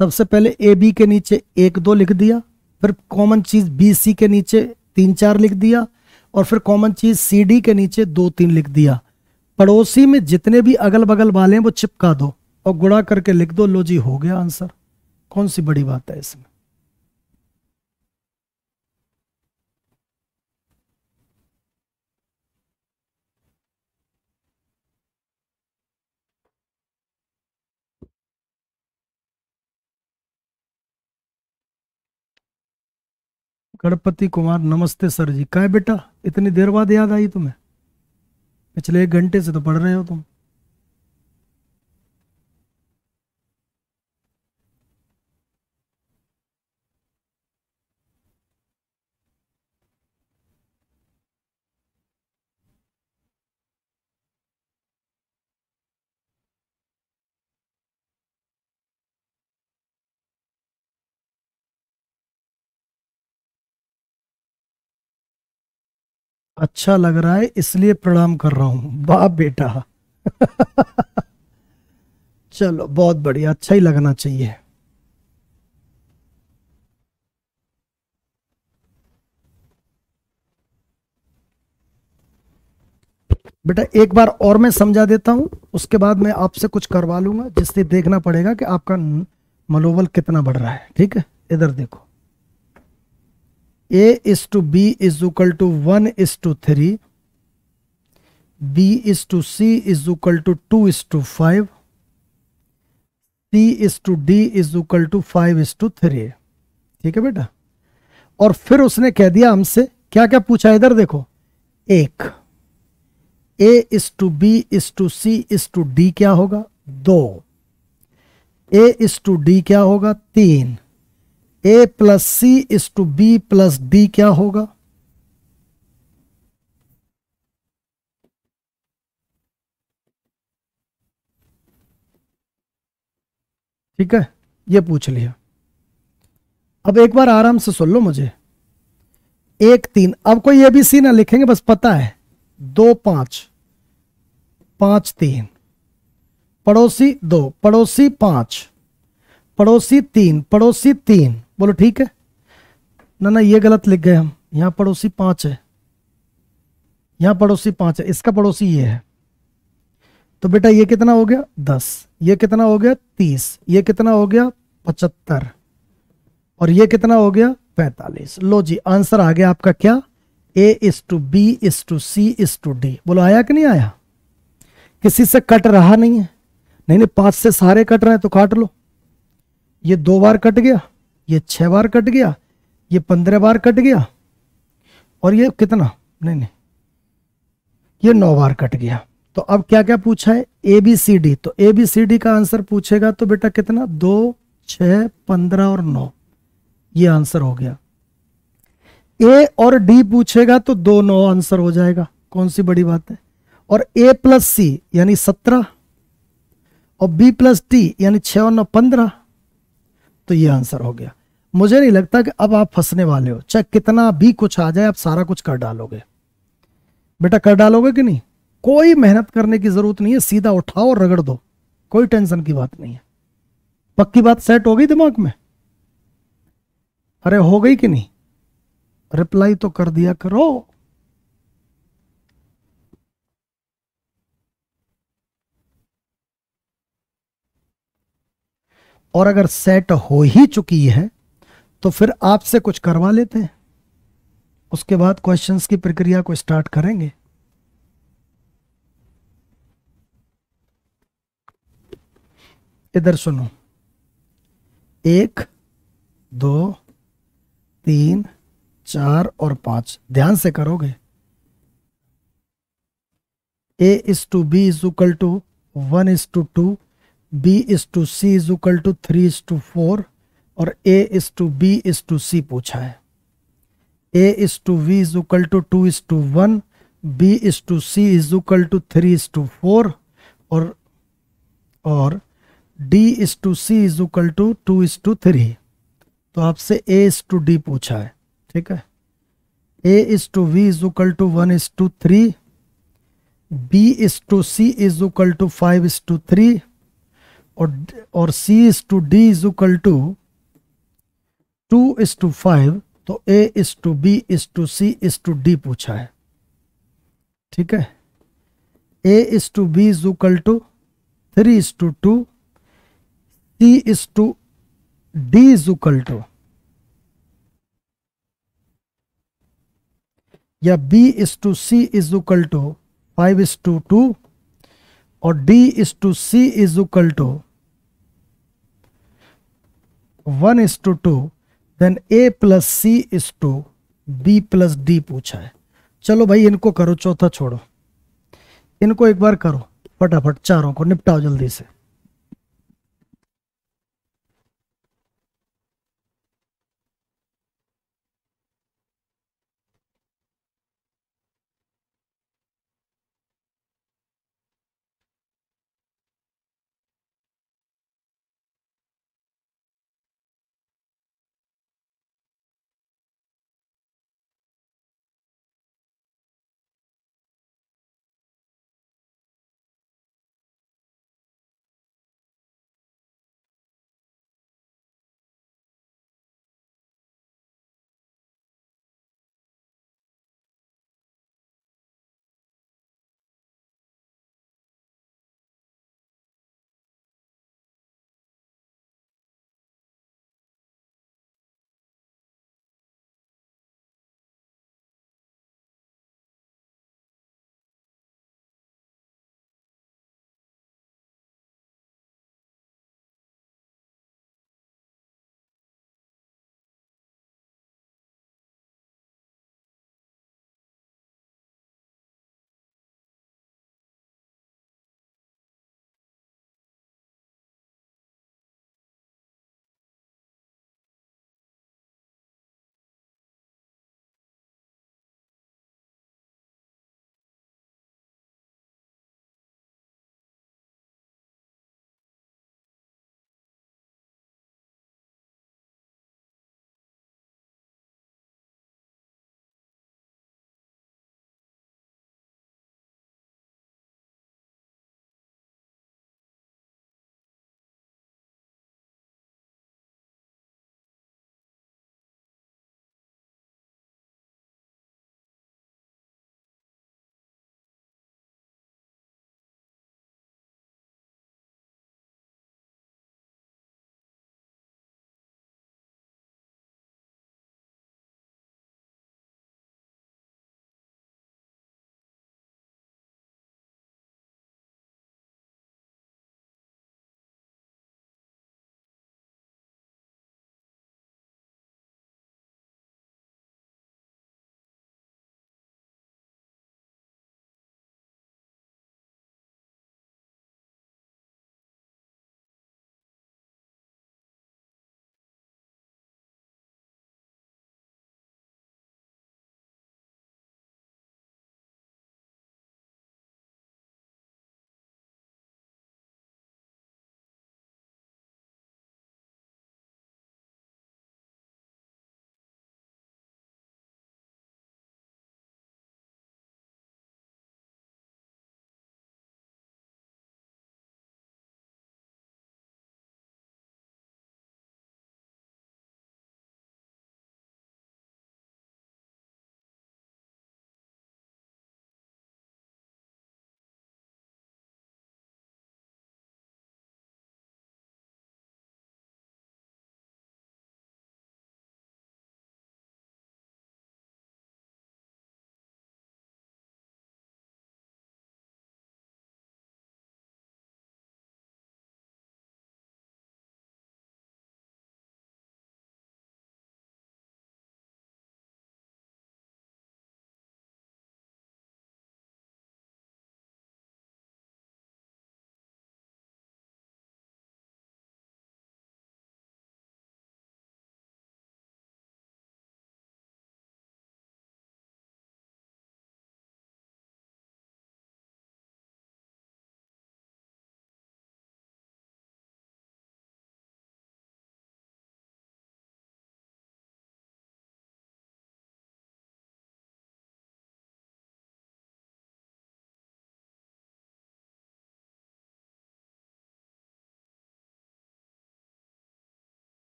Speaker 1: सबसे पहले AB के नीचे 1, 2 लिख दिया, फिर कॉमन चीज BC के नीचे 3, 4 लिख दिया और फिर कॉमन चीज CD के नीचे 2, 3 लिख दिया। पड़ोसी में जितने भी अगल बगल वाले हैं वो चिपका दो और गुणा करके लिख दो। लो जी, हो गया आंसर। कौन सी बड़ी बात है इसमें? गणपति कुमार, नमस्ते सर जी। क्या है बेटा, इतनी देर बाद याद आई तुम्हें? पिछले 1 घंटे से तो पढ़ रहे हो तुम। अच्छा लग रहा है इसलिए प्रणाम कर रहा हूं। वाह बेटा। चलो बहुत बढ़िया, अच्छा ही लगना चाहिए। बेटा एक बार और मैं समझा देता हूं, उसके बाद मैं आपसे कुछ करवा लूंगा, जिससे देखना पड़ेगा कि आपका मनोबल कितना बढ़ रहा है। ठीक है, इधर देखो। A:B is equal to 1:3, B:C is equal to 2:5, C:D is equal to 5:3। ठीक है बेटा। और फिर उसने कह दिया हमसे, क्या क्या पूछा इधर देखो। एक, A:B:C:D क्या होगा? 2, A:D क्या होगा? 3, A+C:B+D क्या होगा? ठीक है, ये पूछ लिया। अब एक बार आराम से सुन लो मुझे। 1, 3, अब कोई ABC ना लिखेंगे, बस पता है। 2, 5, 5, 3, पड़ोसी 2, पड़ोसी 5, पड़ोसी 3, पड़ोसी 3। बोलो ठीक है ना? ना, ये गलत लिख गए हम। यहां पड़ोसी 5 है, यहां पड़ोसी 5 है, इसका पड़ोसी ये है। तो बेटा ये कितना हो गया? 10, ये कितना हो गया? 30, ये कितना हो गया? 75 और ये कितना हो गया? 45। लो जी, आंसर आ गया आपका क्या? A:B:C:D। बोलो आया कि नहीं आया? किसी से कट रहा नहीं है? नहीं नहीं, 5 से सारे कट रहे हैं तो काट लो। ये 2 बार कट गया, ये 6 बार कट गया, ये 15 बार कट गया और ये कितना, नहीं नहीं, ये 9 बार कट गया। तो अब क्या क्या पूछा है, ए बी सी डी। तो ए बी सी डी का आंसर पूछेगा तो बेटा कितना, 2, 6, 15 और 9, ये आंसर हो गया। ए और डी पूछेगा तो 2, 9 आंसर हो जाएगा, कौन सी बड़ी बात है। और ए प्लस सी यानी 17, और बी प्लस डी यानी 6 और 9 15, तो ये आंसर हो गया। मुझे नहीं लगता कि अब आप फंसने वाले हो, चाहे कितना भी कुछ आ जाए आप सारा कुछ कर डालोगे। बेटा कर डालोगे कि नहीं, कोई मेहनत करने की जरूरत नहीं है, सीधा उठाओ और रगड़ दो, कोई टेंशन की बात नहीं है। पक्की बात सेट हो गई दिमाग में, अरे हो गई कि नहीं, रिप्लाई तो कर दिया करो। और अगर सेट हो ही चुकी है तो फिर आपसे कुछ करवा लेते हैं, उसके बाद क्वेश्चंस की प्रक्रिया को स्टार्ट करेंगे। इधर सुनो, 1, 2, 3, 4 और 5, ध्यान से करोगे। A is to b is equal to 1:2, b is to C is equal to 3:4, और a is to b is to c पूछा है। A is to we is equal to 2:1, b is to C is equal to 3:4, और d is to C is equal to 2:3। तो आपसे ए इज टू डी पूछा है, ठीक है। A is to we is equal to 1:3, b is to C is equal to 5:3, और c is to d is equal to 2:5। तो a is to b is to C is to d पूछा है, ठीक है। A is to b is equal to 3:2, c is to d is equal to, या b is to C is equal to 5:2, और d is to C is equal to 1:2, then A plus C is to B plus D पूछा है। चलो भाई इनको करो, चौथा छोड़ो, इनको एक बार करो फटाफट, चारों को निपटाओ जल्दी से।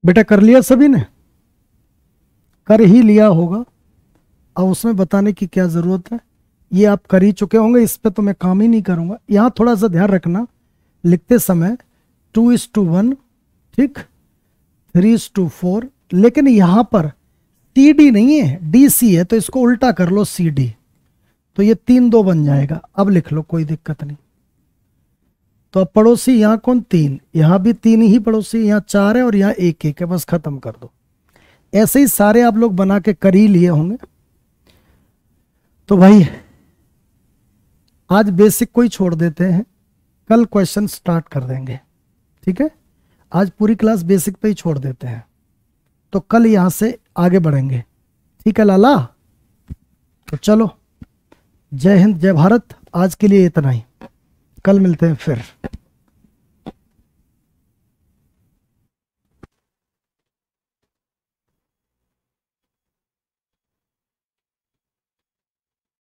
Speaker 1: बेटा कर लिया सभी ने? कर ही लिया होगा। अब उसमें बताने की क्या जरूरत है, ये आप कर ही चुके होंगे, इस पे तो मैं काम ही नहीं करूंगा। यहां थोड़ा सा ध्यान रखना लिखते समय 2:1, ठीक, 3:4, लेकिन यहां पर CD नहीं है, DC है, तो इसको उल्टा कर लो CD, तो ये 3:2 बन जाएगा। अब लिख लो, कोई दिक्कत नहीं। तो अब पड़ोसी यहां कौन? 3, यहां भी 3 ही पड़ोसी, यहां 4 है और यहां 1 है, बस खत्म कर दो। ऐसे ही सारे आप लोग बना के कर ही लिए होंगे। तो भाई आज बेसिक को ही छोड़ देते हैं, कल क्वेश्चन स्टार्ट कर देंगे, ठीक है? आज पूरी क्लास बेसिक पे ही छोड़ देते हैं, तो कल यहां से आगे बढ़ेंगे, ठीक है लाला? तो चलो, जय हिंद जय भारत, आज के लिए इतना ही, कल मिलते हैं फिर।